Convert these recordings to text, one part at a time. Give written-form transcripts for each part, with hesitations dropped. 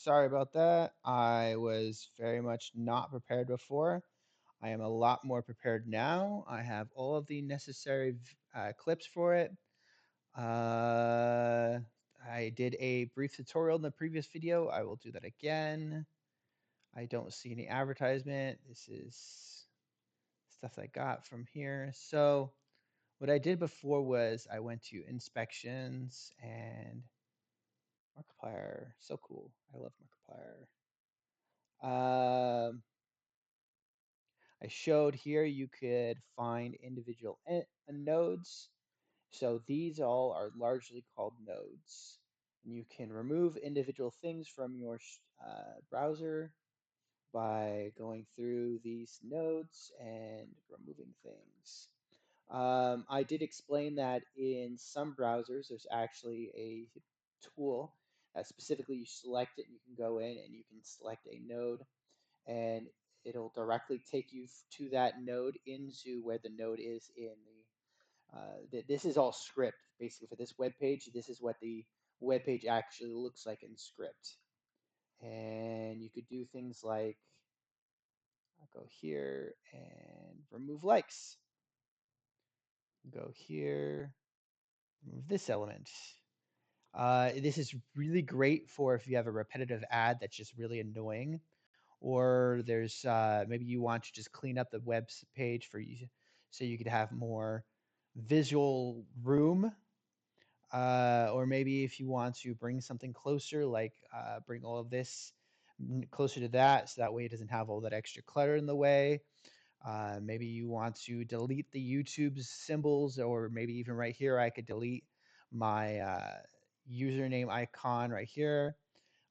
Sorry about that. I was very much not prepared before. I am a lot more prepared now. I have all of the necessary clips for it. Uh, I did a brief tutorial in the previous video. I will do that again. I don't see any advertisement. This is stuff I got from here. So what I did before was I went to inspections and Markiplier. So cool. I love Markiplier. I showed here you could find individual nodes. So these all are largely called nodes. And you can remove individual things from your browser by going through these nodes and removing things. I did explain that in some browsers, there's actually a tool that specifically you select it, and you can go in and you can select a node, and it'll directly take you to that node into where the node is in this is all script basically for this web page. This is what the web page actually looks like in script. And you could do things like I'll go here and remove likes. Go here, remove this element. This is really great for if you have a repetitive ad that's just really annoying, or there's maybe you want to just clean up the web page for you, so you could have more visual room. Or maybe if you want to bring something closer, like bring all of this closer to that, so that way it doesn't have all that extra clutter in the way. Maybe you want to delete the YouTube symbols, or maybe even right here, I could delete my username icon right here.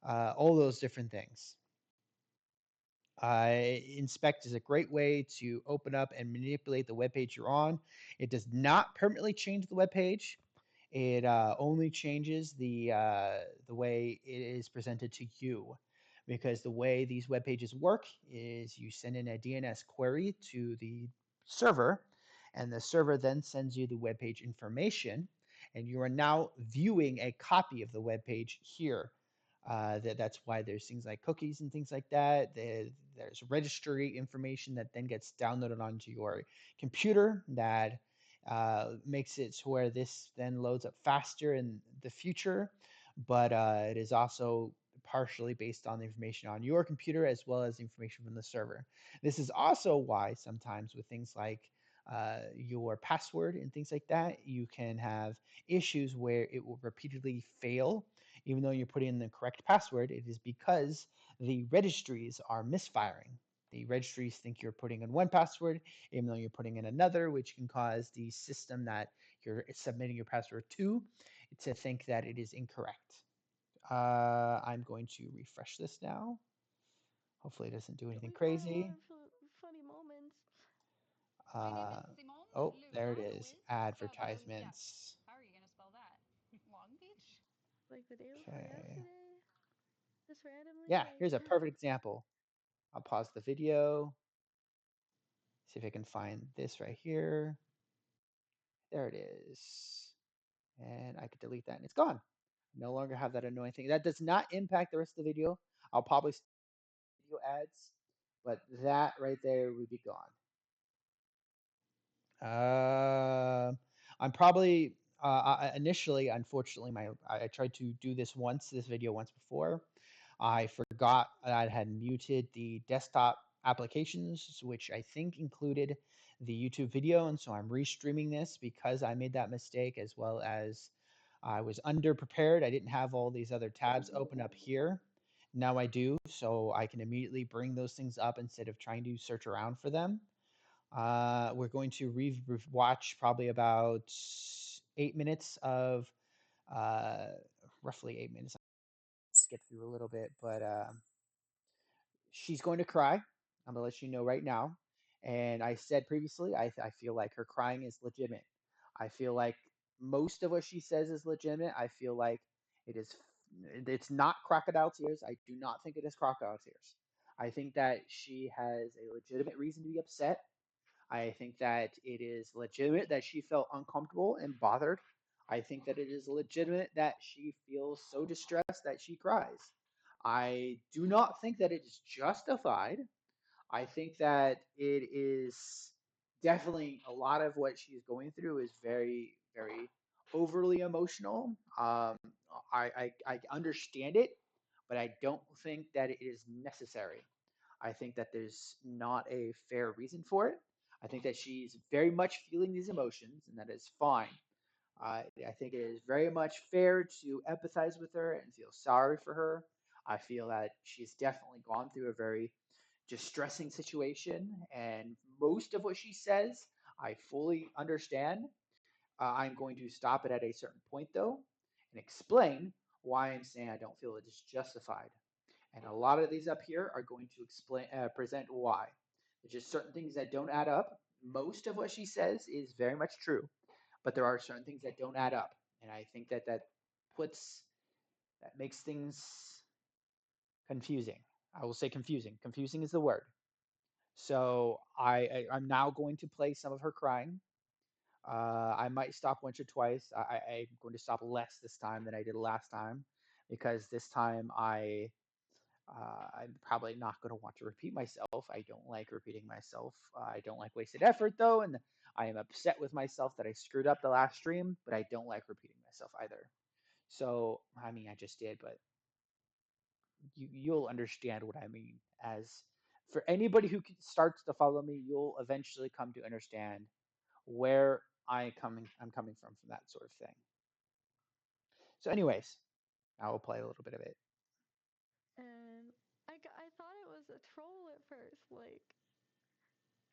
All those different things. Inspect is a great way to open up and manipulate the web page you're on. It does not permanently change the web page. It only changes the way it is presented to you, because the way these web pages work is you send in a DNS query to the server, and the server then sends you the web page information, and you are now viewing a copy of the web page here. That's why there's things like cookies and things like that. There's registry information that then gets downloaded onto your computer that makes it to where this then loads up faster in the future, but it is also partially based on the information on your computer as well as information from the server. This is also why sometimes with things like your password and things like that, you can have issues where it will repeatedly fail. Even though you're putting in the correct password, it is because the registries are misfiring. The registries think you're putting in one password, even though you're putting in another, which can cause the system that you're submitting your password to think that it is incorrect. I'm going to refresh this now. Hopefully, it doesn't do anything We found a lot crazy. of funny moments. My name is Uh, Simon oh, there it is. Luis. So yeah, Advertisements. how are you gonna spell that? Long Beach? Like the day before Okay. yesterday. Just randomly, Yeah, like here's a perfect example. I'll pause the video. See if I can find this right here. There it is. And I could delete that and it's gone. No longer have that annoying thing. That does not impact the rest of the video. I'll probably video ads, but that right there would be gone. I'm probably initially, unfortunately, I tried to do this video once before. I forgot that I had muted the desktop applications, which I think included the YouTube video, and so I'm restreaming this because I made that mistake, as well as I was underprepared. I didn't have all these other tabs open up here. Now I do, so I can immediately bring those things up instead of trying to search around for them. We're going to watch probably about 8 minutes of uh, roughly 8 minutes. Skip through a little bit, but she's going to cry. I'm gonna let you know right now. And I said previously, I feel like her crying is legitimate. I feel like most of what she says is legitimate. I feel like it is. It's not crocodile tears. I do not think it is crocodile tears. I think that she has a legitimate reason to be upset. I think that it is legitimate that she felt uncomfortable and bothered. I think that it is legitimate that she feels so distressed that she cries. I do not think that it is justified. I think that it is definitely a lot of what she's going through is very, very overly emotional. I understand it, but I don't think that it is necessary. I think that there's not a fair reason for it. I think that she's very much feeling these emotions, and that is fine. I think it is very much fair to empathize with her and feel sorry for her. I feel that she's definitely gone through a very distressing situation, and most of what she says, I fully understand. I'm going to stop it at a certain point, though, and explain why I'm saying I don't feel it is justified. And a lot of these up here are going to present why. There's just certain things that don't add up. Most of what she says is very much true, but there are certain things that don't add up, and I think that puts that makes things confusing. I will say confusing. Confusing is the word. So I'm now going to play some of her crying. I might stop once or twice. I'm going to stop less this time than I did last time because this time I'm probably not going to want to repeat myself. I don't like repeating myself. I don't like wasted effort though, and I am upset with myself that I screwed up the last stream. But I don't like repeating myself either. So I mean, I just did, but you'll understand what I mean. As for anybody who starts to follow me, you'll eventually come to understand where I'm coming from that sort of thing. So, anyways, I will play a little bit of it. And I thought it was a troll at first, like,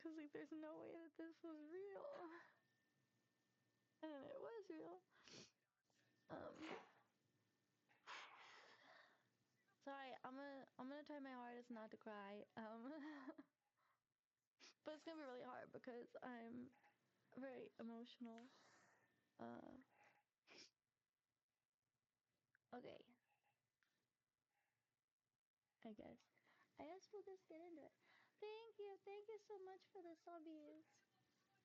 cause like there's no way that this was real, and then it was real. Um, sorry, I'm gonna try my hardest not to cry. But it's gonna be really hard because I'm very emotional. Uh, okay, I guess. I guess we'll just get into it. Thank you so much for the subbies.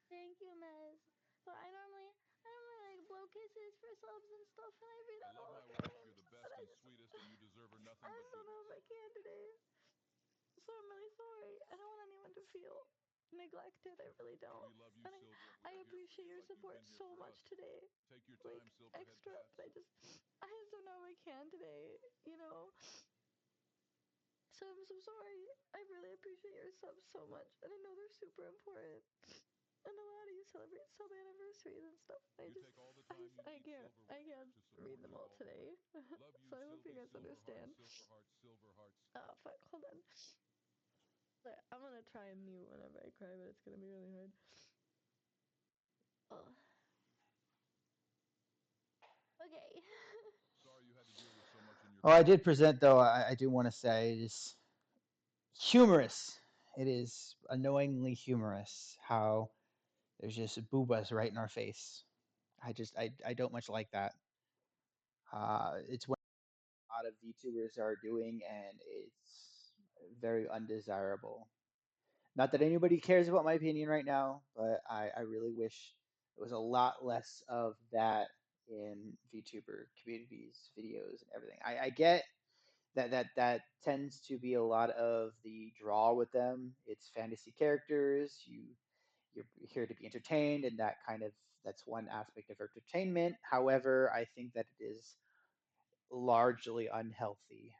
Thank you, Mez. So I normally like blow kisses for subs and stuff, and I read out all the names. But I just don't know if I can today. So I'm really sorry. I don't want anyone to feel neglected. I really don't. And I appreciate your support so much today. Like extra, but I just don't know if I can today. You know. So I'm so sorry. I really appreciate your subs so much, and I know they're super important. And a lot of you celebrate sub anniversaries and stuff. I can't read them all today. So I hope you guys understand. Oh fuck, hold on. Sorry, I'm gonna try and mute whenever I cry, but it's gonna be really hard. Oh. Okay. Oh, I did present though. I do want to say it is humorous. It is annoyingly humorous how there's just boobas right in our face. I don't much like that. It's what a lot of VTubers are doing, and it's very undesirable. Not that anybody cares about my opinion right now, but I really wish there was a lot less of that in VTuber communities, videos, and everything. I get that tends to be a lot of the draw with them. It's fantasy characters. You're here to be entertained, and that's one aspect of entertainment. However, I think that it is largely unhealthy.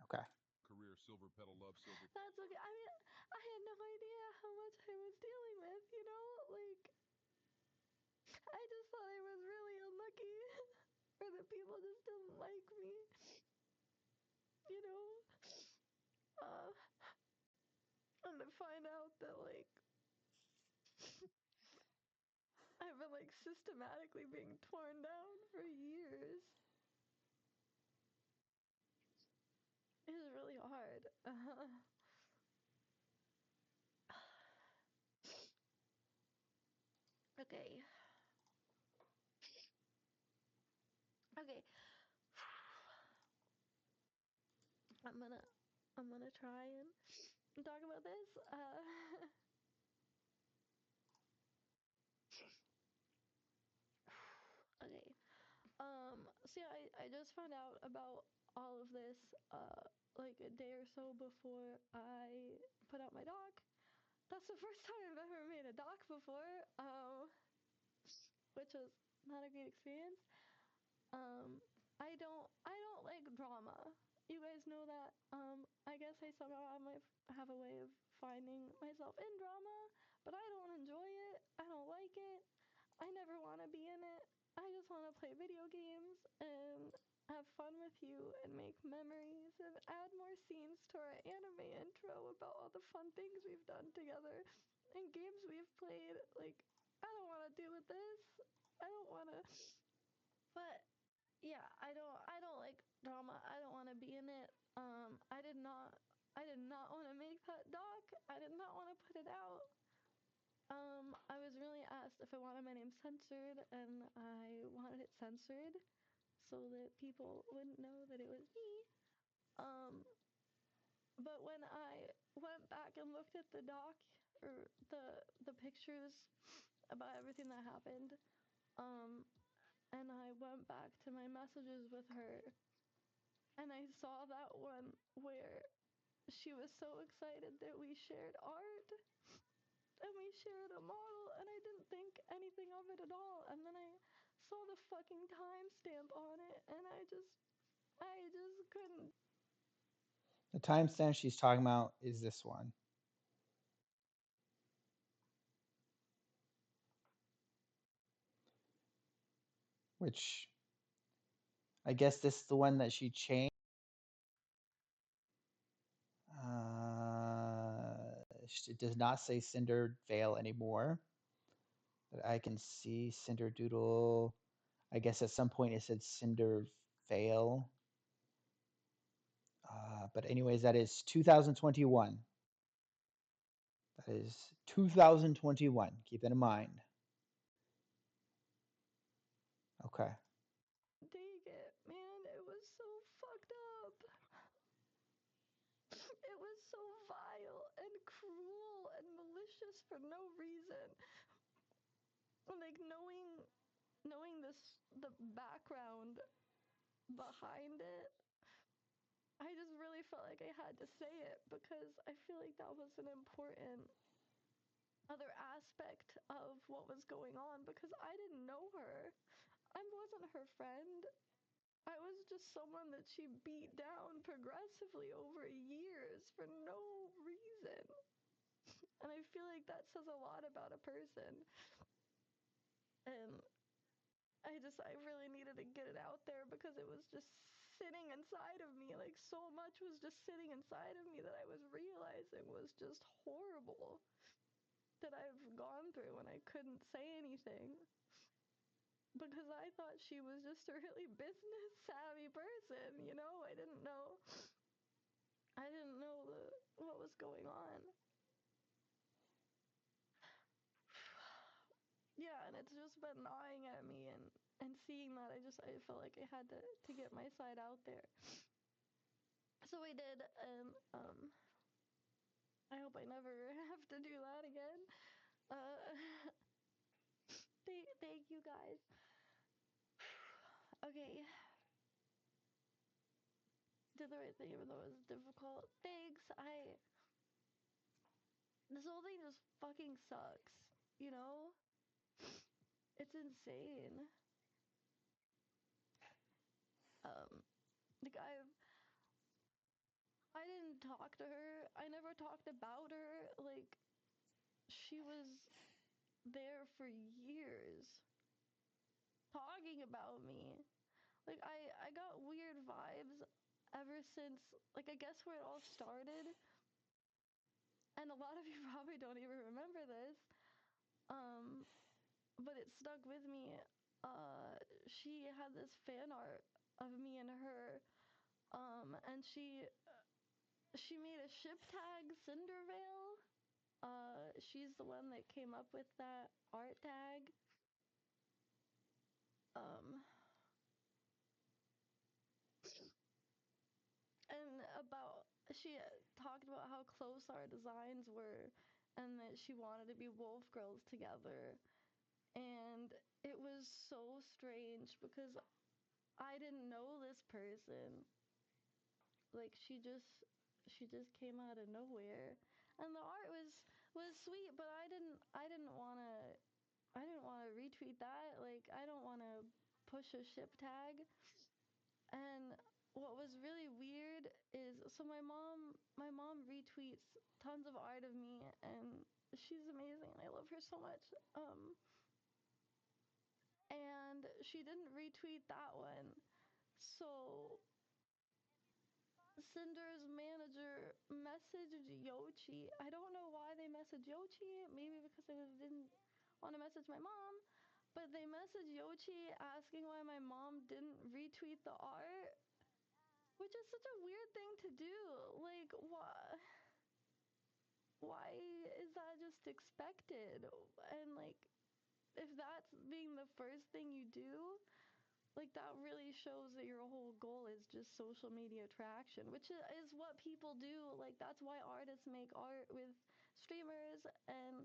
Okay. That's okay. I mean, I had no idea how much I was dealing with, you know? Like, I just thought I was really unlucky. Or that people just didn't like me, you know? Uh, and to find out that, like, I've been, like, systematically being torn down for years. It is really hard. Okay. Okay. I'm gonna I'm gonna try and talk about this. Okay. So yeah, I just found out about all of this like a day or so before I put out my doc. That's the first time I've ever made a doc before, which was not a great experience. I don't like drama. You guys know that. I guess I somehow have a way of finding myself in drama, but I don't enjoy it. I don't like it. I never want to be in it. I just want to play video games and have fun with you and make memories and add more scenes to our anime intro about all the fun things we've done together and games we've played. Like, I don't want to deal with this. I don't want to. But yeah, I don't like drama. I don't want to be in it. I did not want to make that doc. I did not want to put it out. I was really asked if I wanted my name censored, and I wanted it censored so that people wouldn't know that it was me. Um, but when I went back and looked at the doc or the pictures about everything that happened, um, and I went back to my messages with her, and I saw that one where she was so excited that we shared art and we shared a model, and I didn't think anything of it at all. And then I saw the fucking timestamp on it, and I just couldn't. The timestamp she's talking about is this one, which I guess this is the one that she changed. It does not say Cinder Vale anymore. But I can see Cinder Doodle. I guess at some point it said Cinder Vale. But anyways, that is 2021. That is 2021. Keep that in mind. Okay. Dang it, man, it was so fucked up. It was so vile and cruel and malicious for no reason. Like knowing the background behind it, I just really felt like I had to say it because I feel like that was an important other aspect of what was going on because I didn't know her. I wasn't her friend. I was just someone that she beat down progressively over years for no reason. And I feel like that says a lot about a person. And I really needed to get it out there because it was just sitting inside of me. Like, so much was just sitting inside of me that I was realizing was just horrible that I've gone through, and I couldn't say anything because I thought she was just a really business savvy person, you know? I didn't know what was going on. Yeah, and it's just been gnawing at me, and seeing that I felt like I had to get my side out there. So we did, and I hope I never have to do that again. Uh, thank you guys. Okay, did the right thing even though it was difficult. Thanks. This whole thing just fucking sucks. You know, it's insane. Um, like I didn't talk to her. I never talked about her. Like she was there for years talking about me. Like I got weird vibes ever since, like, I guess where it all started. And a lot of you probably don't even remember this. Um, but it stuck with me. She had this fan art of me and her. And she made a ship tag Cindervale. She's the one that came up with that art tag. Um, and about she talked about how close our designs were, and that she wanted to be wolf girls together. And it was so strange because I didn't know this person. like she just came out of nowhere, and the art was sweet, but I didn't want to retweet that. Like, I don't want to push a ship tag. And what was really weird is, so my mom retweets tons of art of me, and she's amazing. I love her so much. And she didn't retweet that one. So Cinder's manager messaged Yochi. I don't know why they messaged Yochi. Maybe because they didn't want to message my mom. But they messaged Yochi asking why my mom didn't retweet the art, which is such a weird thing to do. Like, why is that just expected? And like, if that's being the first thing you do, like, that really shows that your whole goal is just social media attraction, which is what people do. Like, that's why artists make art with streamers. And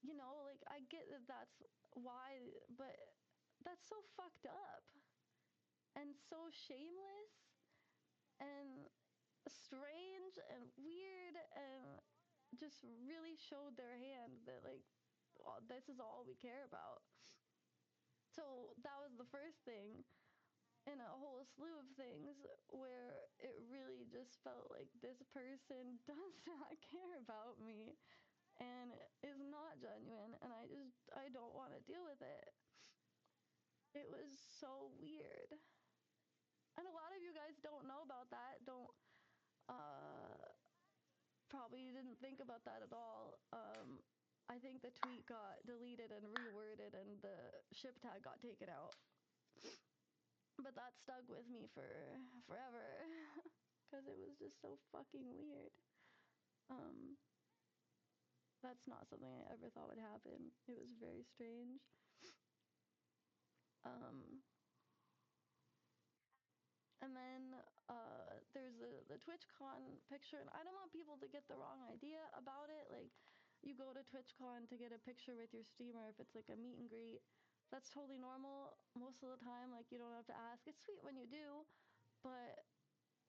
like, I get that that's why, but that's so fucked up and so shameless and strange and weird, and just really showed their hand that, like, this is all we care about. So that was the first thing in a whole slew of things where it really just felt like this person does not care about me and is not genuine, and I don't want to deal with it. It was so weird. And a lot of you guys don't know about that, don't probably didn't think about that at all. I think the tweet got deleted and reworded, and the ship tag got taken out. But that stuck with me for forever because it was just so fucking weird. Um, that's not something I ever thought would happen. It was very strange. Um, and then there's the TwitchCon picture, and I don't want people to get the wrong idea about it. Like, you go to TwitchCon to get a picture with your streamer if it's like a meet and greet. That's totally normal most of the time. Like, you don't have to ask. It's sweet when you do, but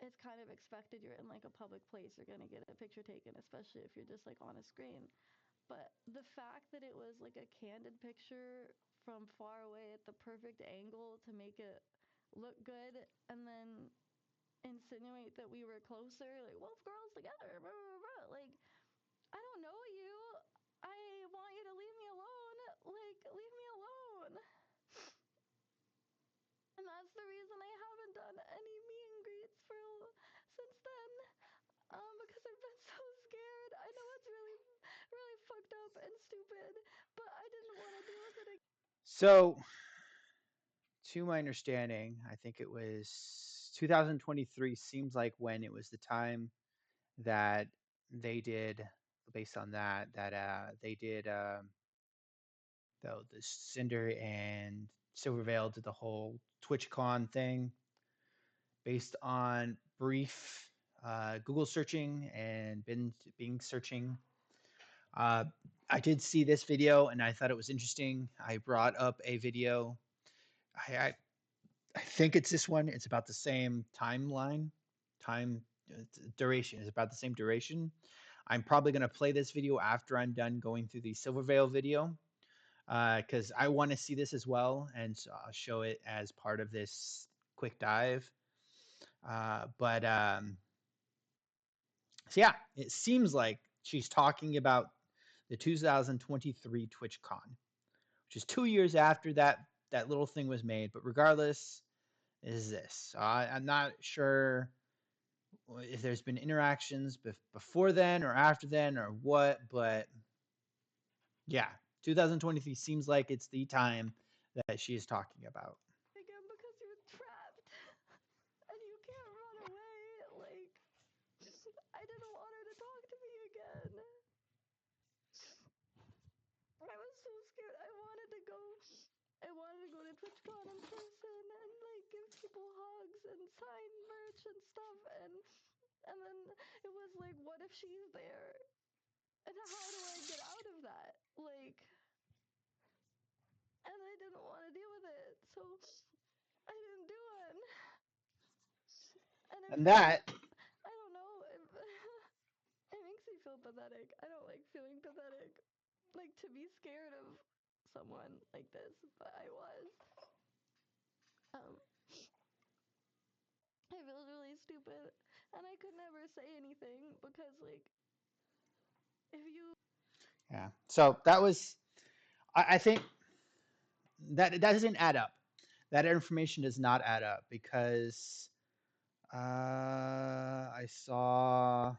it's kind of expected. You're in like a public place, you're gonna get a picture taken, especially if you're just like on a screen. But the fact that it was like a candid picture from far away at the perfect angle to make it look good, and then insinuate that we were closer, like wolf girls together, blah, blah, blah. Like, I don't know you. I want you to leave me alone. Like, leave me alone. And that's the reason I haven't done any meet and greets since then. Because I've been so scared. I know it's really, really fucked up and stupid, but I didn't want to deal with it again. So, to my understanding, I think it was 2023 seems like when it was the time that they did, based on that they did the Cinder and Silvervale did the whole TwitchCon thing based on brief Google searching and Bing searching. Uh, I did see this video and I thought it was interesting. I brought up a video. I I think it's this one. It's about the same timeline, time duration. It's about the same duration. I'm probably going to play this video after I'm done going through the Silvervale video because I want to see this as well, and so I'll show it as part of this quick dive. But so yeah, it seems like she's talking about the 2023 TwitchCon, which is 2 years after that little thing was made. But regardless, is this? I'm not sure if there's been interactions before then or after then or what, but yeah, 2023 seems like it's the time that she is talking about. Again, because you're trapped and you can't run away. Like, I didn't want her to talk to me again. I was so scared. I wanted to go to TwitchCon in person and like give people hugs and sign merch and stuff, and then it was like, what if she's there? And how do I get out of that? Like, and I didn't want to deal with it, so I didn't do it. And it And makes me, that, I don't know, it makes me feel pathetic. I don't like feeling pathetic. Like to be scared of someone like this, but I was. Um, I felt really stupid, and I could never say anything because, like, if you yeah. So that was, I think that doesn't add up. That information does not add up because I saw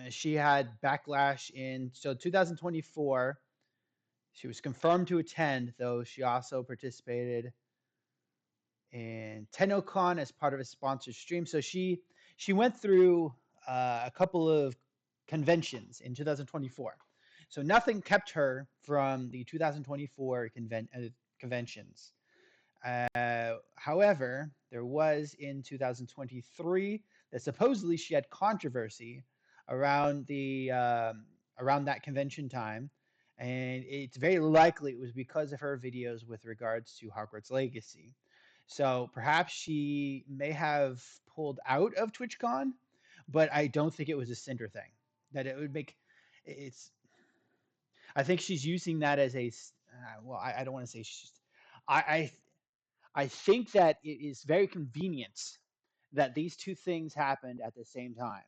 she had backlash in 2024. She was confirmed to attend, though she also participated in TennoCon as part of a sponsored stream. So she went through a couple of conventions in 2024. So nothing kept her from the 2024 conventions. However, there was in 2023 that supposedly she had controversy around the around that convention time, and it's very likely it was because of her videos with regards to Hogwarts Legacy. So perhaps she may have pulled out of TwitchCon, but I don't think it was a Cinder thing. That it would make it's. I think she's using that as a. Well, I don't want to say she's. I I think that it is very convenient that these two things happened at the same time.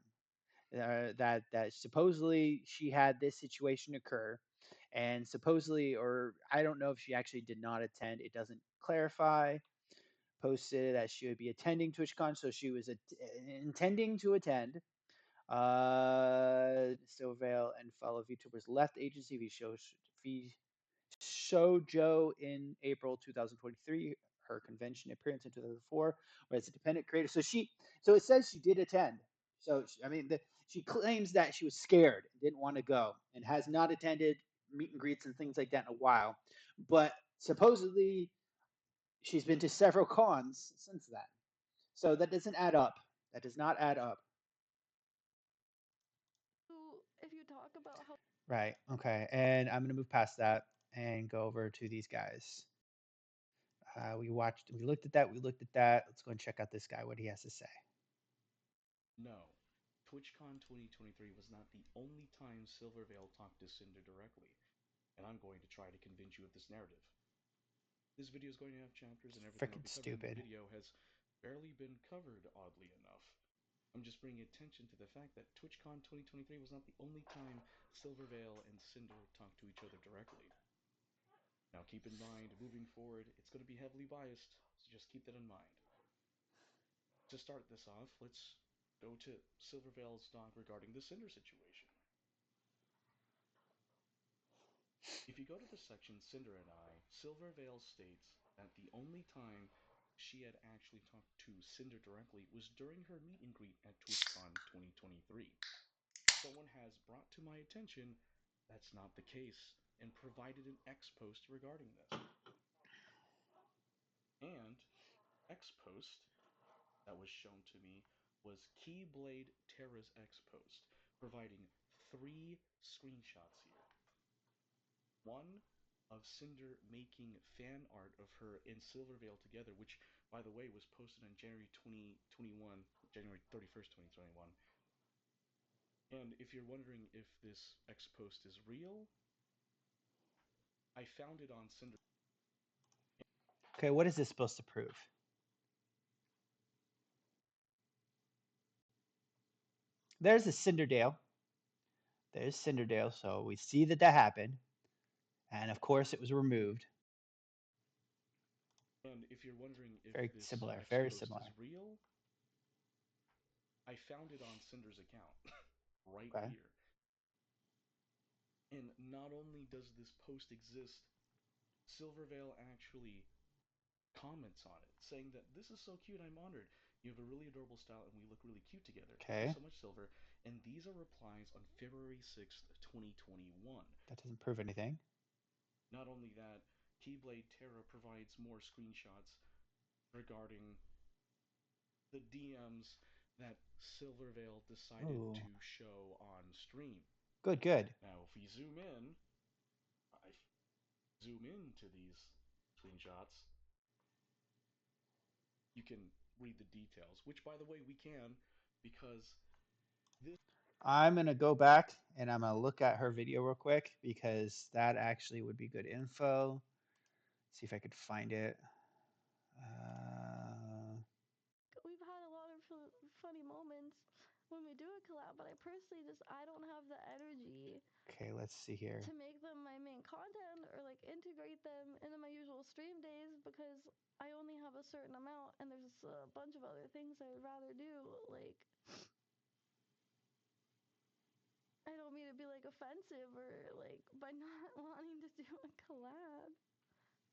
That supposedly she had this situation occur, and supposedly, or I don't know if she actually did not attend. It doesn't clarify. Posted that she would be attending TwitchCon, so she was intending to attend. Silvervale and fellow VTubers left agency V Shoujo in April 2023. Her convention appearance in 2004, where as a dependent creator. So it says she did attend. So I mean, she claims that she was scared, didn't want to go, and has not attended meet and greets and things like that in a while. But supposedly, she's been to several cons since then. So that doesn't add up. That does not add up. if you talk about how Right. Okay. And I'm going to move past that and go over to these guys. We looked at that. We looked at that. Let's go and check out this guy, what he has to say. No, TwitchCon 2023 was not the only time Silvervale talked to Cinder directly, and I'm going to try to convince you of this narrative. This video is going to have chapters, and everything I'll Freaking be covering in the stupid. video has barely been covered, oddly enough. I'm just bringing attention to the fact that TwitchCon 2023 was not the only time Silvervale and Cinder talked to each other directly. Now keep in mind, moving forward, it's going to be heavily biased, so just keep that in mind. To start this off, let's go to Silvervale's doc regarding the Cinder situation. If you go to the section Cinder and I, Silvervale states that the only time she had actually talked to Cinder directly was during her meet and greet at TwitchCon 2023. Someone has brought to my attention that's not the case and provided an X post regarding this. And X post that was shown to me was Keyblade Terra's X post, providing 3 screenshots here. One of Cinder making fan art of her and Silvervale together, which, by the way, was posted on January 2021, January 31st, 2021. And if you're wondering if this X post is real, I found it on Cinder. Okay, what is this supposed to prove? There's a Cinderdale. There's Cinderdale, so we see that that happened. And of course, it was removed. And if you're wondering if Very this similar, X very post is similar. real, I found it on Cinder's account right Okay. here. And not only does this post exist, Silvervale actually comments on it, saying that this is so cute, I'm honored. You have a really adorable style and we look really cute together. Thank you Okay. so much, Silver. And these are replies on February 6th, 2021. That doesn't prove anything. Not only that, Keyblade Terra provides more screenshots regarding the DMs that Silvervale decided Oh, to show on stream. good. Now, if we zoom in, I zoom into these screenshots, you can read the details, which, by the way, we can because this I'm gonna go back and I'm gonna look at her video real quick because that actually would be good info. See if I could find it. Uh, We've had a lot of funny moments when we do a collab, but I personally I don't have the energy okay, let's see here. to make them my main content or like integrate them into my usual stream days because I only have a certain amount and there's a bunch of other things I would rather do. Like, I don't mean to be like offensive or like by not wanting to do a collab.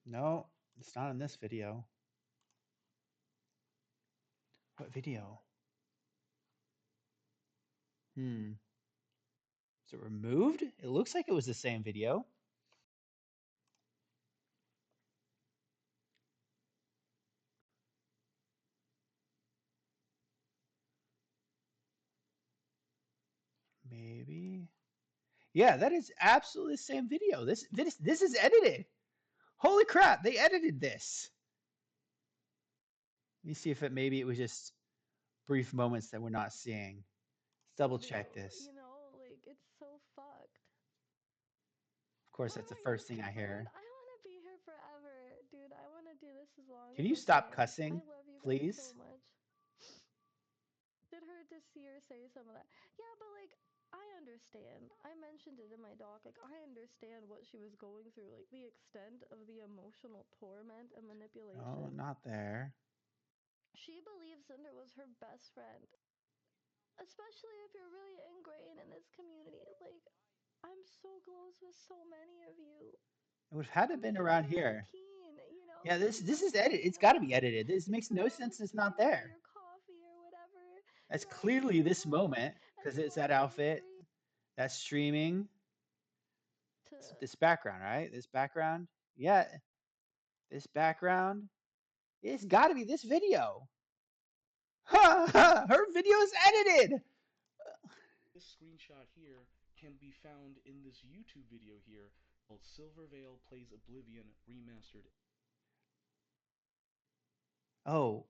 No, it's not in this video. What video? Hmm. Is it removed? It looks like it was the same video. Maybe. Yeah, that is absolutely the same video. This is edited. Holy crap, they edited this. Let me see if maybe it was just brief moments that we're not seeing. Let's double check this. You know, like it's so fucked. Of course, Oh that's the my first gosh, thing I dude, hear. I want to be here forever. Dude, I want to do this as long Can as you I stop can. I cussing, love you guys so please? much. Did her to see her say some of that. Yeah, but like, I understand. I mentioned it in my doc. Like, I understand what she was going through. Like, the extent of the emotional torment and No, manipulation. not there. She believes Cinder was her best friend. Especially if you're really ingrained in this community. Like, I'm so close with so many of you. It would have had to have I'm been like around here. 18, you know? Yeah, Like, this I'm is edited. talking It's got to about be edited. This you makes sit no around the sense. It's not stream over there. your coffee or whatever, That's you know, clearly at this home, moment and because you it's want that to feel outfit. free That's streaming. to. This background, right? This background. Yeah, this background. It's got to be this video. Ha ha! Her video is edited. this screenshot here can be found in this YouTube video here called Silvervale Plays Oblivion Remastered. Oh,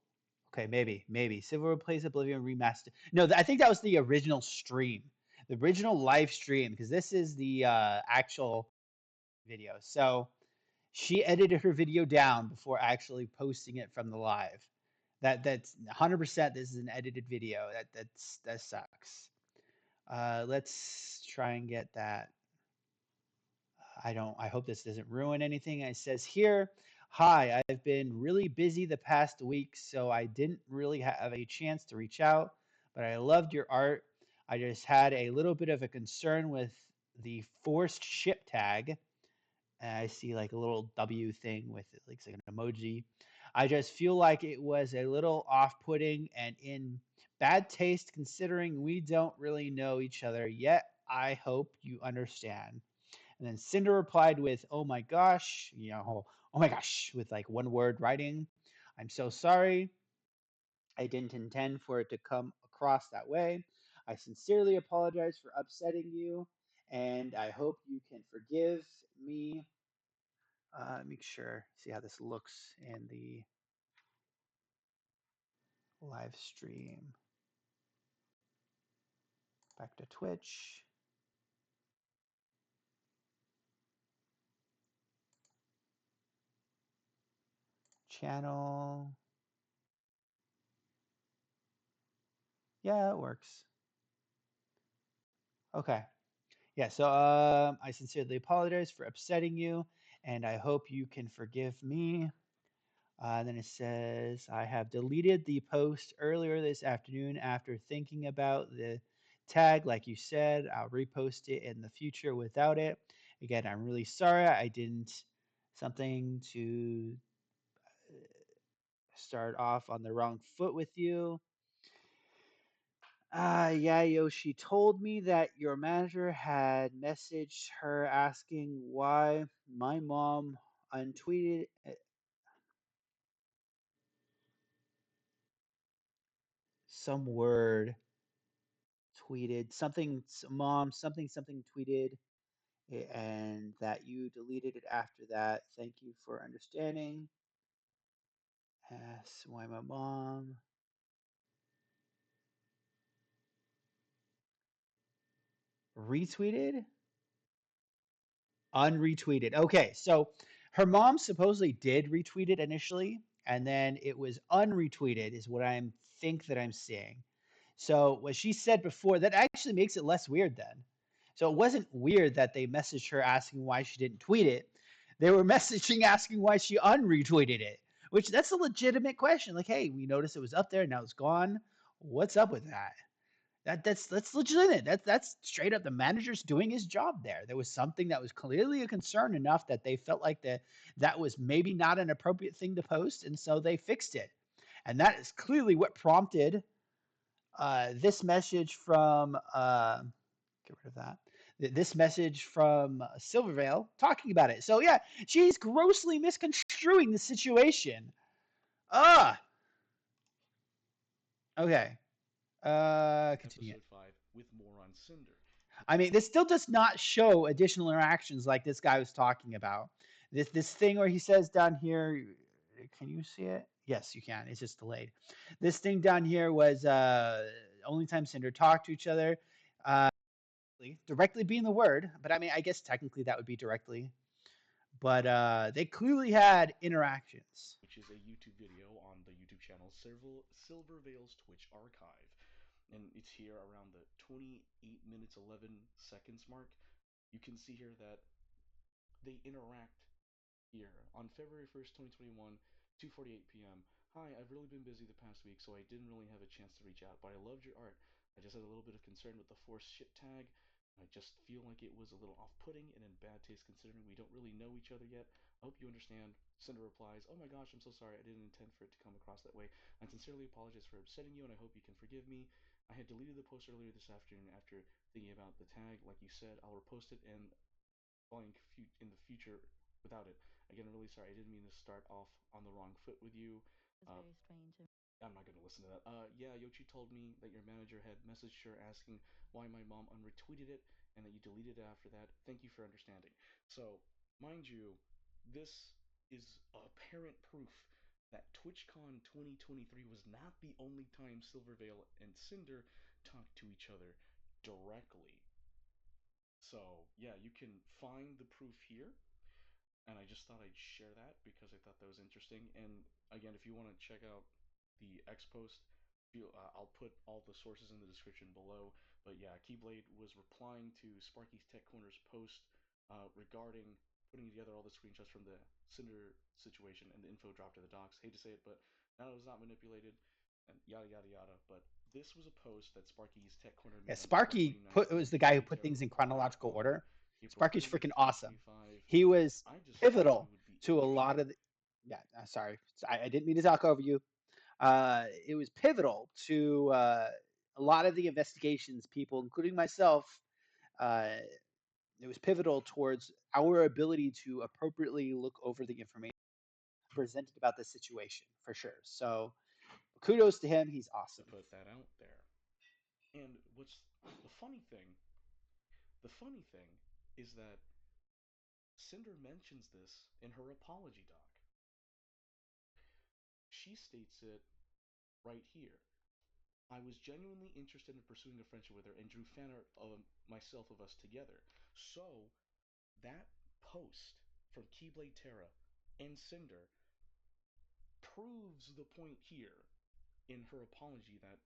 okay, maybe Silver Plays Oblivion remastered. No, I think that was the original stream, the original live stream, because this is the actual video. So she edited her video down before actually posting it from the live. That's 100%. This is an edited video. That sucks. Let's try and get that. I hope this doesn't ruin anything. It says here, hi, I've been really busy the past week, so I didn't really have a chance to reach out, but I loved your art. I just had a little bit of a concern with the forced ship tag. I see like a little W thing with it looks like an emoji. I just feel like it was a little off-putting and in bad taste considering we don't really know each other yet. I hope you understand. And then Cinder replied with, "Oh my gosh," oh my gosh, with like one word writing. "I'm so sorry. I didn't intend for it to come across that way. I sincerely apologize for upsetting you, and I hope you can forgive me." Make sure, see how this looks in the live stream. Back to Twitch. Channel. Yeah, it works. Okay. Yeah, so I sincerely apologize for upsetting you, and I hope you can forgive me. Then it says, I have deleted the post earlier this afternoon after thinking about the tag. Like you said, I'll repost it in the future without it. Again, I'm really sorry. I didn't something to start off on the wrong foot with you. Yeah, Yoshi told me that your manager had messaged her asking why my mom untweeted some word tweeted something, mom, something tweeted and that you deleted it after that. Thank you for understanding. Ask why my mom retweeted, unretweeted. Okay, so her mom supposedly did retweet it initially, and then it was unretweeted, is what I think that I'm seeing. So what she said before that actually makes it less weird then. So it wasn't weird that they messaged her asking why she didn't tweet it. They were messaging asking why she unretweeted it, which that's a legitimate question. Like, hey, we noticed it was up there, now it's gone. What's up with that? That's legitimate. That's straight up the manager's doing his job there. There was something that was clearly a concern enough that they felt like that was maybe not an appropriate thing to post, and so they fixed it. And that is clearly what prompted this message from get rid of that. This message from Silvervale talking about it. So yeah, she's grossly misconstruing the situation. Ah, okay. Continue. Episode 5 with more on Cinder. I mean, this still does not show additional interactions like this guy was talking about. This thing where he says down here, can you see it? Yes, you can. It's just delayed. This thing down here was only time Cinder talked to each other. Uh, directly being the word, but I mean, I guess technically that would be directly. But they clearly had interactions. Which is a YouTube video on the YouTube channel Silvervale's Twitch archive. And it's here around the 28 minutes 11 seconds mark. You can see here that they interact here on February 1st, 2021, 2:48 p.m. Hi, I've really been busy the past week, so I didn't really have a chance to reach out, but I loved your art. I just had a little bit of concern with the forced ship tag. I just feel like it was a little off-putting and in bad taste considering we don't really know each other yet. I hope you understand. Cinder replies, oh my gosh, I'm so sorry. I didn't intend for it to come across that way. I sincerely apologize for upsetting you and I hope you can forgive me. I had deleted the post earlier this afternoon after thinking about the tag. Like you said, I'll repost it and in the future without it. Again, I'm really sorry. I didn't mean to start off on the wrong foot with you. Uh, Very strange. I'm not going to listen to that. Yeah, Yoshi told me that your manager had messaged her asking why my mom unretweeted it and that you deleted it after that. Thank you for understanding. So, mind you, this is apparent proof that TwitchCon 2023 was not the only time Silvervale and Cinder talked to each other directly. So, yeah, you can find the proof here and I just thought I'd share that because I thought that was interesting. And again, if you want to check out the X post, I'll put all the sources in the description below. But yeah, Keyblade was replying to Sparky's Tech Corner's post regarding putting together all the screenshots from the Cinder situation and the info dropped to the docs. Hate to say it, but now it was not manipulated and yada yada yada. But this was a post that Sparky's Tech Corner Yeah, made on April Sparky 29th, put was the and guy who Keyblade put Terra things in replied chronological on order. April Sparky's 30th, freaking awesome. 2025. He was I just thought it pivotal would be to a lot interesting. of the. Yeah, sorry, I didn't mean to talk over you. It was pivotal to a lot of the investigations, people, including myself. Uh, it was pivotal towards our ability to appropriately look over the information presented about this situation, for sure. So kudos to him. He's To awesome. put that out there. And what's the funny thing? The funny thing is that Cinder mentions this in her apology doc. She states it right here. I was genuinely interested in pursuing a friendship with her and drew fan art of myself of us together. So that post from Keyblade Terra and Cinder proves the point here in her apology that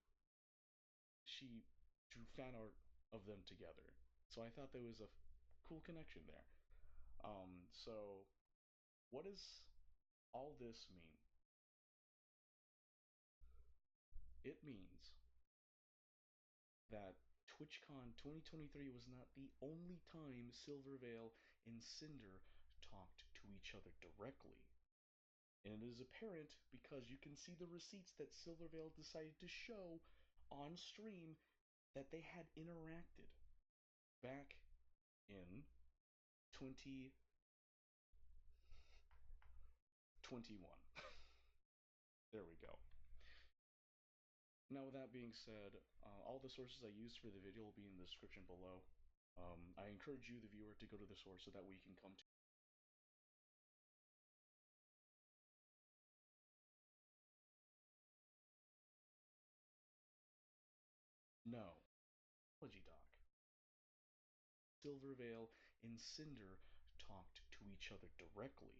she drew fan art of them together. So I thought there was a cool connection there. So what does all this mean? It means that TwitchCon 2023 was not the only time Silvervale and Cinder talked to each other directly. And it is apparent because you can see the receipts that Silvervale decided to show on stream that they had interacted back in 2021. There we go. Now, with that being said, all the sources I used for the video will be in the description below. I encourage you, the viewer, to go to the source so that we can come to. No. Apology Doc. Silvervale and Cinder talked to each other directly.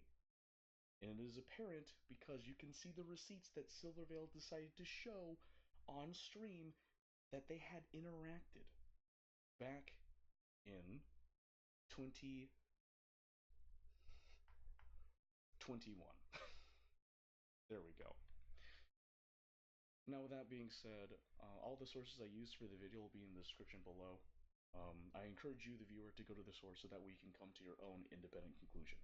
And it is apparent because you can see the receipts that Silvervale decided to show on stream that they had interacted back in 2021. There we go. Now, with that being said, all the sources I used for the video will be in the description below. I encourage you, the viewer, to go to the source so that we can come to your own independent conclusion.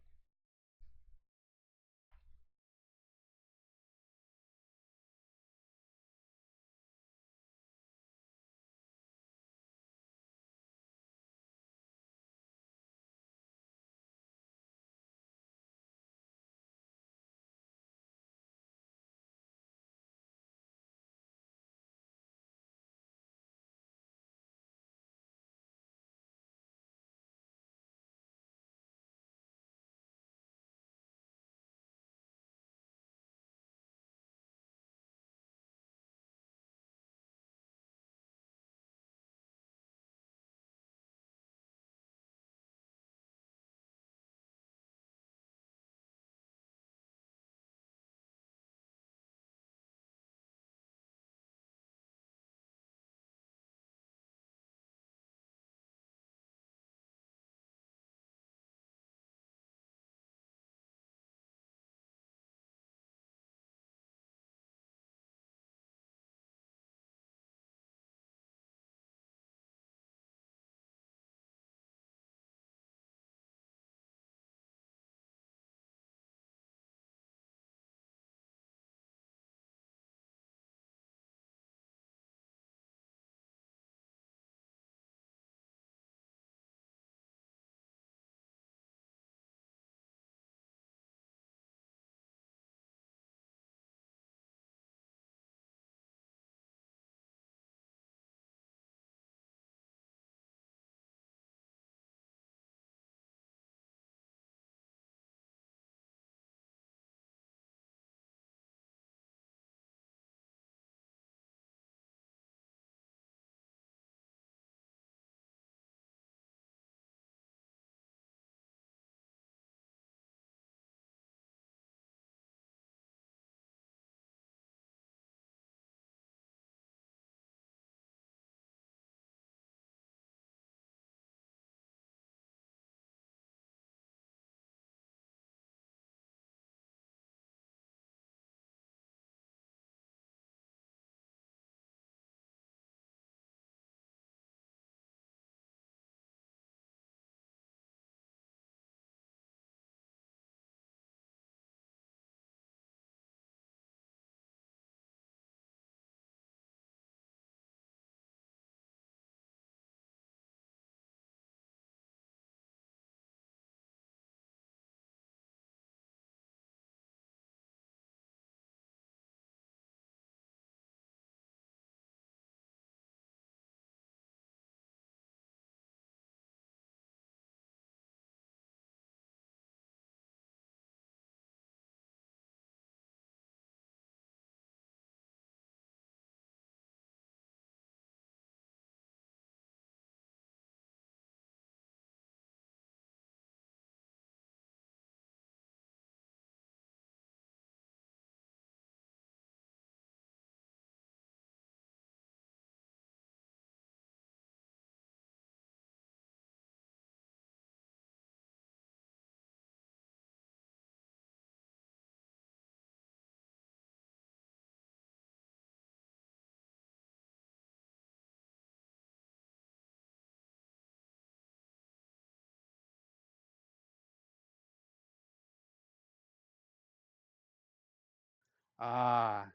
Ah,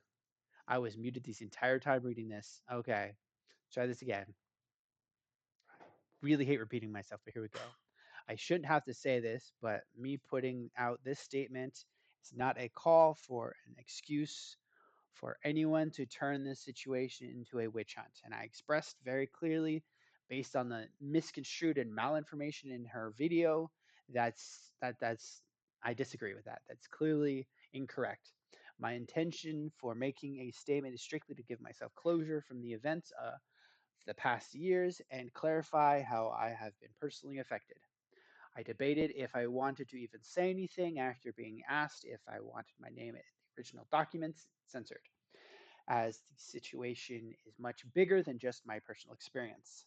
I was muted this entire time reading this. Okay, try this again. Really hate repeating myself, but here we go. I shouldn't have to say this, but me putting out this statement is not a call for an excuse for anyone to turn this situation into a witch hunt. And I expressed very clearly, based on the misconstrued and malinformation in her video, that's I disagree with that. That's clearly incorrect. My intention for making a statement is strictly to give myself closure from the events of the past years and clarify how I have been personally affected. I debated if I wanted to even say anything after being asked if I wanted my name in the original documents censored, as the situation is much bigger than just my personal experience.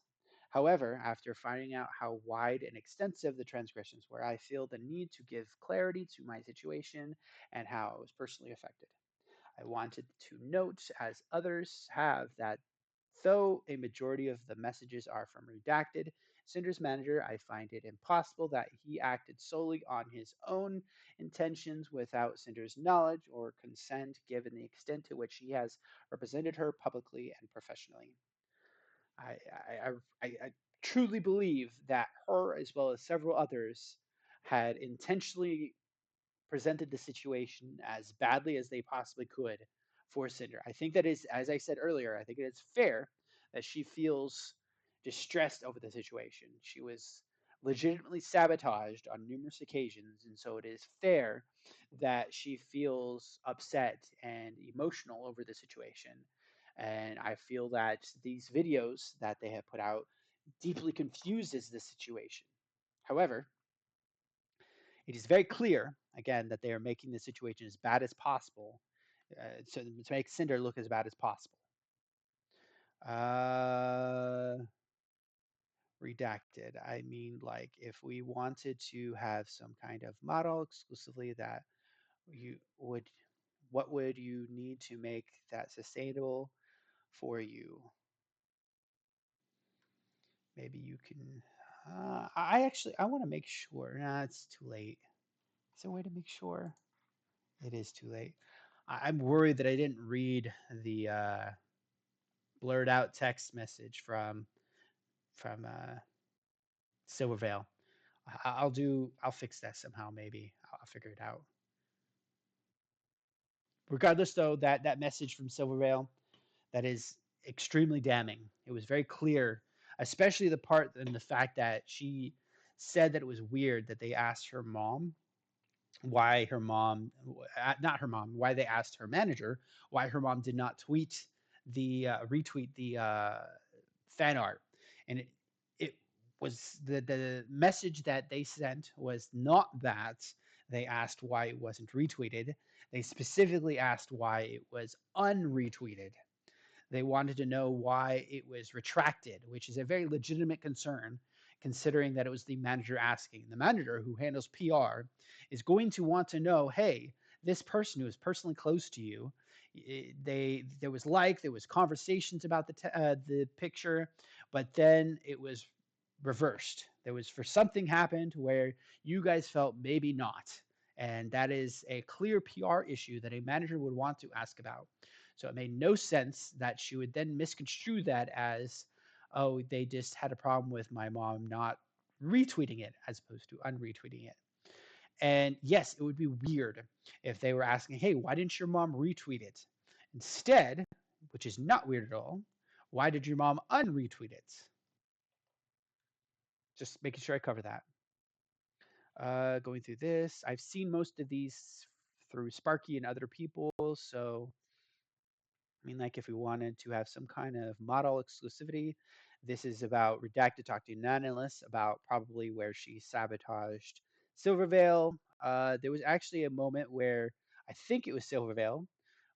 However, after finding out how wide and extensive the transgressions were, I feel the need to give clarity to my situation and how I was personally affected. I wanted to note, as others have, that though a majority of the messages are from redacted, Cinder's manager, I find it impossible that he acted solely on his own intentions without Cinder's knowledge or consent, given the extent to which he has represented her publicly and professionally. I, I truly believe that her, as well as several others, had intentionally presented the situation as badly as they possibly could for Cinder. I think that is, as I said earlier, I think it is fair that she feels distressed over the situation. She was legitimately sabotaged on numerous occasions, and so it is fair that she feels upset and emotional over the situation. And I feel that these videos that they have put out deeply confuses the situation. However, it is very clear, again, that they are making the situation as bad as possible, to make Cinder look as bad as possible. Uh, redacted. I mean, like, if we wanted to have some kind of model exclusively that you would, what would you need to make that sustainable for you? Maybe you can. I want to make sure. Nah, it's too late. Is there a way to make sure? It is too late. I'm worried that I didn't read the blurred out text message from Silvervale. I'll fix that somehow. Maybe I'll figure it out. Regardless, though, that message from Silvervale, that is extremely damning. It was very clear, especially the part and the fact that she said that it was weird that they asked her mom why her mom, not her mom, why they asked her manager why her mom did not retweet the fan art, and it was the message that they sent was not that they asked why it wasn't retweeted. They specifically asked why it was unretweeted. They wanted to know why it was retracted, which is a very legitimate concern, considering that it was the manager asking. The manager, who handles PR, is going to want to know, hey, this person who is personally close to you, there was there was conversations about the picture, but then it was reversed. There was for something happened where you guys felt maybe not, and that is a clear PR issue that a manager would want to ask about. So it made no sense that she would then misconstrue that as, oh, they just had a problem with my mom not retweeting it as opposed to unretweeting it. And yes, it would be weird if they were asking, hey, why didn't your mom retweet it? Instead, which is not weird at all, why did your mom unretweet it? Just making sure I cover that. Going through this, I've seen most of these through Sparky and other people, so I mean, like if we wanted to have some kind of model exclusivity, this is about redacted talk to Nonetheless about probably where she sabotaged Silvervale. There was actually a moment where I think it was Silvervale,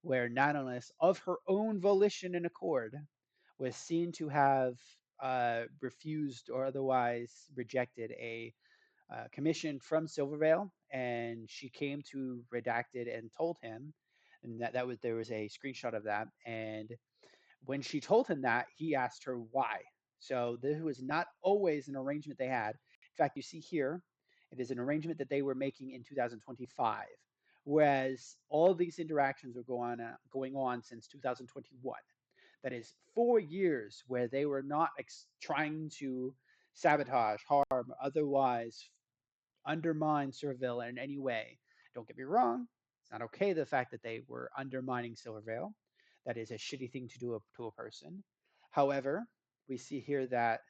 where Nonetheless, of her own volition and accord, was seen to have refused or otherwise rejected a commission from Silvervale, and she came to Redacted and told him, and that was there was a screenshot of that. And when she told him that, he asked her why. So this was not always an arrangement they had. In fact, you see here, it is an arrangement that they were making in 2025, whereas all these interactions were going on since 2021. That is 4 years where they were not trying to sabotage, harm, otherwise undermine Silvervale in any way. Don't get me wrong, it's not okay the fact that they were undermining Silvervale. That is a shitty thing to do to a person. However, we see here that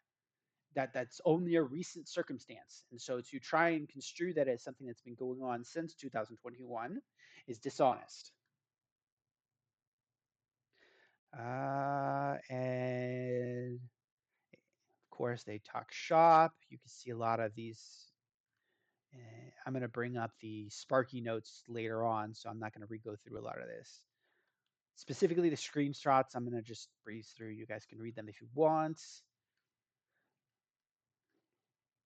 that's only a recent circumstance. And so to try and construe that as something that's been going on since 2021 is dishonest. And of course, they talk shop. You can see a lot of these. I'm going to bring up the Sparky notes later on, so I'm not going to re go through a lot of this. Specifically, the screenshots, I'm going to just breeze through. You guys can read them if you want.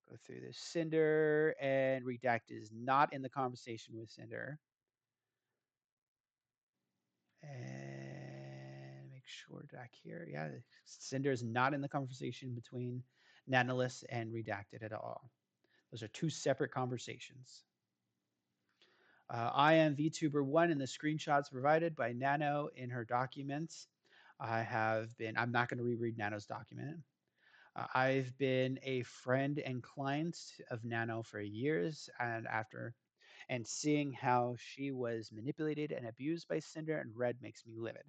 Go through this. Cinder and Redacted is not in the conversation with Cinder. And make sure back here. Yeah, Cinder is not in the conversation between Nanolith and Redacted at all. Those are two separate conversations. I am VTuber1 in the screenshots provided by Nano in her documents. I'm not going to reread Nano's document. I've been a friend and client of Nano for years, and seeing how she was manipulated and abused by Cinder and Red makes me livid.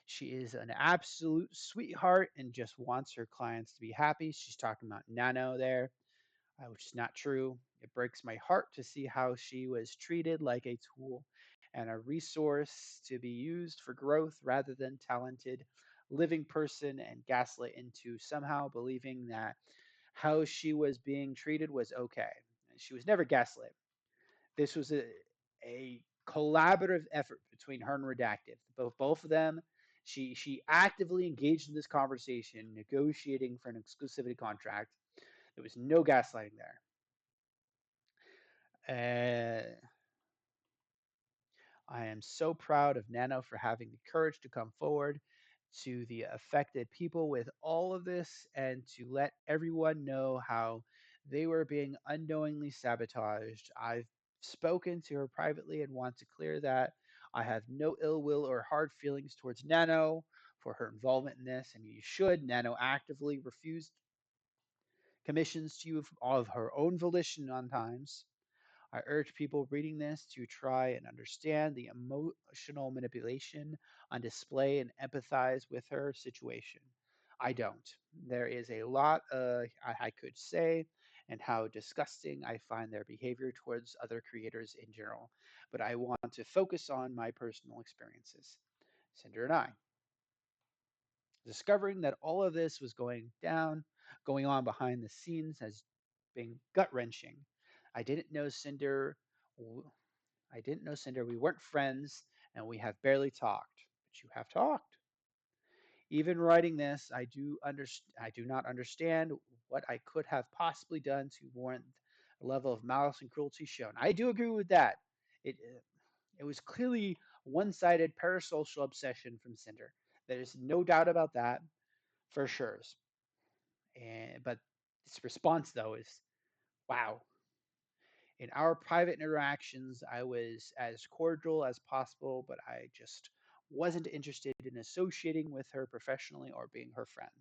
She is an absolute sweetheart and just wants her clients to be happy. She's talking about Nano there, which is not true. It breaks my heart to see how she was treated like a tool and a resource to be used for growth rather than talented living person and gaslit into somehow believing that how she was being treated was okay. She was never gaslit. This was a collaborative effort between her and Redactive. Both of them. She actively engaged in this conversation, negotiating for an exclusivity contract. There was no gaslighting there. I am so proud of Nano for having the courage to come forward to the affected people with all of this and to let everyone know how they were being unknowingly sabotaged. I've spoken to her privately and want to clear that I have no ill will or hard feelings towards Nano for her involvement in this, and you should. Nano actively refused commissions to you of her own volition on times. I urge people reading this to try and understand the emotional manipulation on display and empathize with her situation. I don't. There is a lot I could say and how disgusting I find their behavior towards other creators in general, but I want to focus on my personal experiences. Cinder and I. Discovering that all of this was going on behind the scenes has been gut wrenching. I didn't know Cinder I didn't know Cinder. We weren't friends, and we have barely talked. But you have talked. Even writing this, I do not understand what I could have possibly done to warrant a level of malice and cruelty shown. I do agree with that. It was clearly one-sided parasocial obsession from Cinder. There's no doubt about that, for sure. But this response, though, is wow. In our private interactions, I was as cordial as possible, but I just wasn't interested in associating with her professionally or being her friend.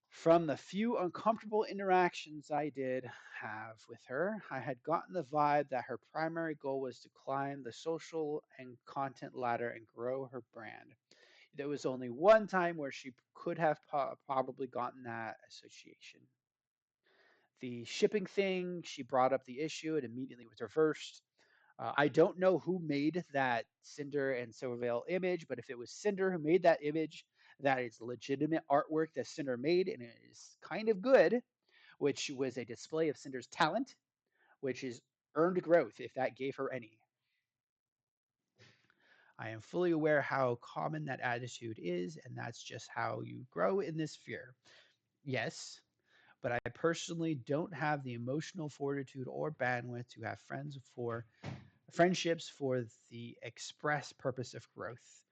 From the few uncomfortable interactions I did have with her, I had gotten the vibe that her primary goal was to climb the social and content ladder and grow her brand. There was only one time where she could have probably gotten that association. The shipping thing, she brought up the issue, it immediately was reversed. I don't know who made that Cinder and Silvervale image, but if it was Cinder who made that image, that is legitimate artwork that Cinder made, and it is kind of good, which was a display of Cinder's talent, which is earned growth if that gave her any. I am fully aware how common that attitude is, and that's just how you grow in this sphere. Yes, but I personally don't have the emotional fortitude or bandwidth to have friendships for the express purpose of growth.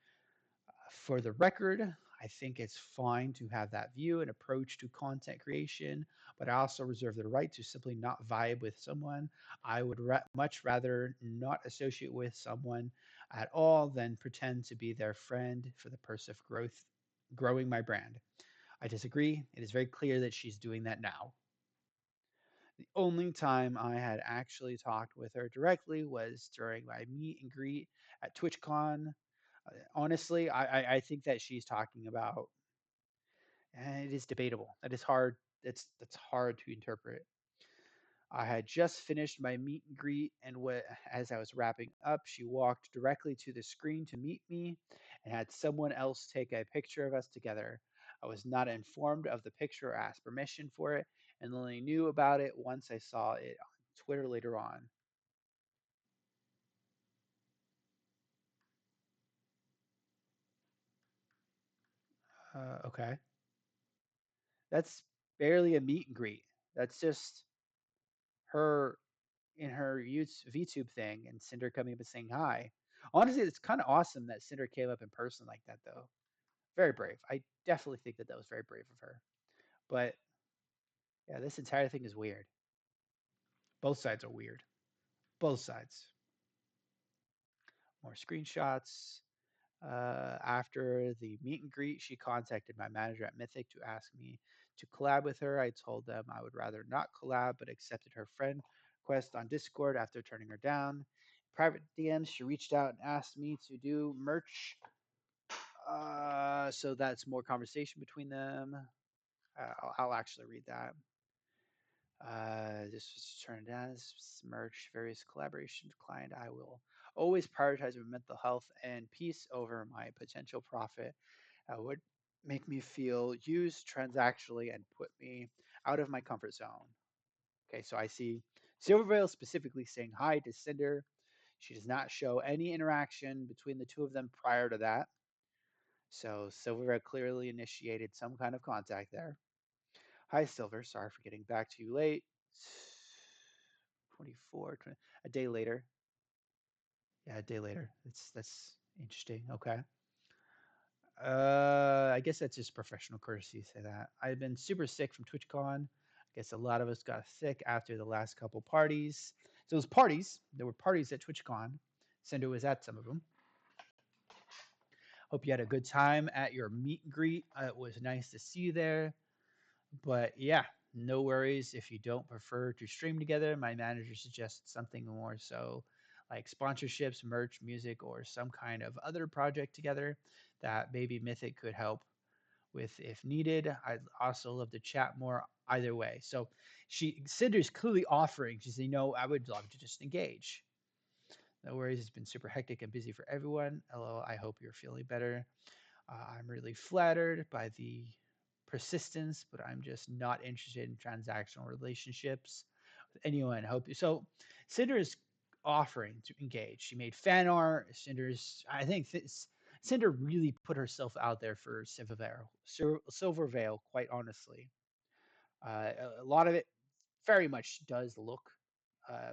For the record, I think it's fine to have that view and approach to content creation, but I also reserve the right to simply not vibe with someone. I would much rather not associate with someone at all than pretend to be their friend for the purpose of growing my brand. I disagree. It is very clear that she's doing that now. The only time I had actually talked with her directly was during my meet and greet at TwitchCon. Honestly, I think that she's talking about and it is debatable. That is hard. That's hard to interpret. I had just finished my meet and greet, and as I was wrapping up, she walked directly to the screen to meet me and had someone else take a picture of us together. I was not informed of the picture or asked permission for it, and only knew about it once I saw it on Twitter later on. Okay. That's barely a meet and greet. That's just her in her VTube thing and Cinder coming up and saying hi. Honestly, it's kind of awesome that Cinder came up in person like that, though. Very brave. I definitely think that that was very brave of her. But yeah, this entire thing is weird. Both sides are weird. Both sides. More screenshots. After the meet and greet, she contacted my manager at Mythic to ask me to collab with her. I told them I would rather not collab, but accepted her friend request on Discord after turning her down. Private DMs, she reached out and asked me to do merch. So that's more conversation between them. I'll actually read that. This was turned down as merch, various collaborations declined. I will always prioritize my mental health and peace over my potential profit. Would make me feel used transactionally and put me out of my comfort zone. Okay, so I see Silvervale specifically saying hi to Cinder. She does not show any interaction between the two of them prior to that. So Silvervale clearly initiated some kind of contact there. Hi, Silver. Sorry for getting back to you late. 24, 20, a day later. Yeah, a day later. That's interesting. Okay. I guess that's just professional courtesy to say that. I've been super sick from TwitchCon. I guess a lot of us got sick after the last couple parties. So those parties, there were parties at TwitchCon. Cinder was at some of them. Hope you had a good time at your meet and greet. It was nice to see you there. But yeah, no worries if you don't prefer to stream together. My manager suggested something more so like sponsorships, merch, music, or some kind of other project together that maybe Mythic could help with if needed. I'd also love to chat more either way. So Cinder's clearly offering. She said, I would love to just engage. No worries, it's been super hectic and busy for everyone. Hello, I hope you're feeling better. I'm really flattered by the persistence, but I'm just not interested in transactional relationships with anyone. Hope so. Cinder is offering to engage. She made fan art. I think Cinder really put herself out there for Silvervale, quite honestly. A lot of it very much does look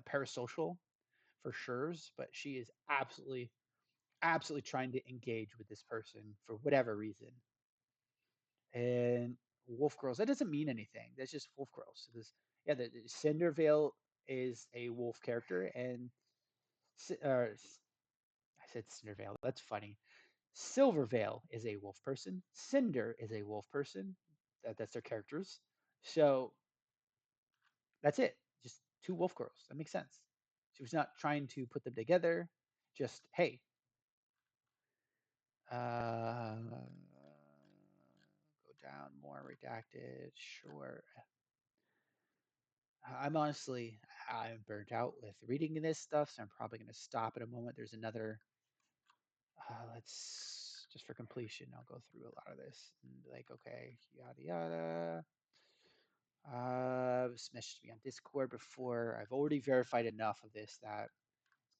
parasocial for sure, but she is absolutely trying to engage with this person for whatever reason. And wolf girls, that doesn't mean anything. That's just wolf girls. Yeah, the Cindervale is a wolf character, and I said Cindervale. That's funny. Silvervale is a wolf person. Cinder is a wolf person. That's their characters. So that's it. Just two wolf girls. That makes sense. She was not trying to put them together. Just hey, go down more redacted. Sure. I'm burnt out with reading this stuff, so I'm probably going to stop in a moment. There's another. Let's just for completion. I'll go through a lot of this and be like, okay, yada yada. This messaged me on Discord before. I've already verified enough of this that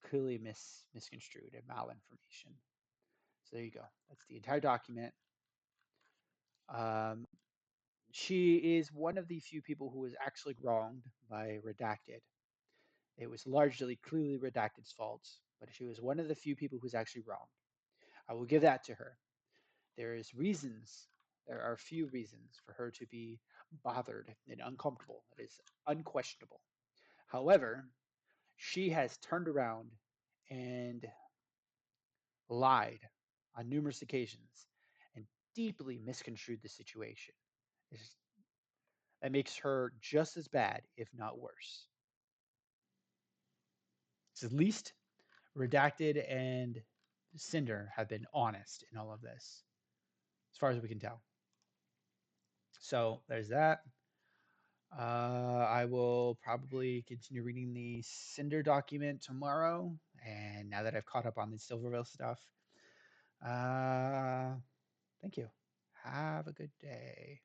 clearly misconstrued and malinformation. So there you go. That's the entire document. Um, she is one of the few people who was actually wronged by redacted. It was largely clearly redacted's fault, but she was one of the few people who's actually wrong. I will give that to her. There is reasons. There are few reasons for her to be bothered and uncomfortable. It is unquestionable. However, she has turned around and lied on numerous occasions and deeply misconstrued the situation. It's, that makes her just as bad, if not worse. It's at least Redacted and Cinder have been honest in all of this, as far as we can tell. So there's that. I will probably continue reading the Cinder document tomorrow. And now that I've caught up on the Silvervale stuff, thank you. Have a good day.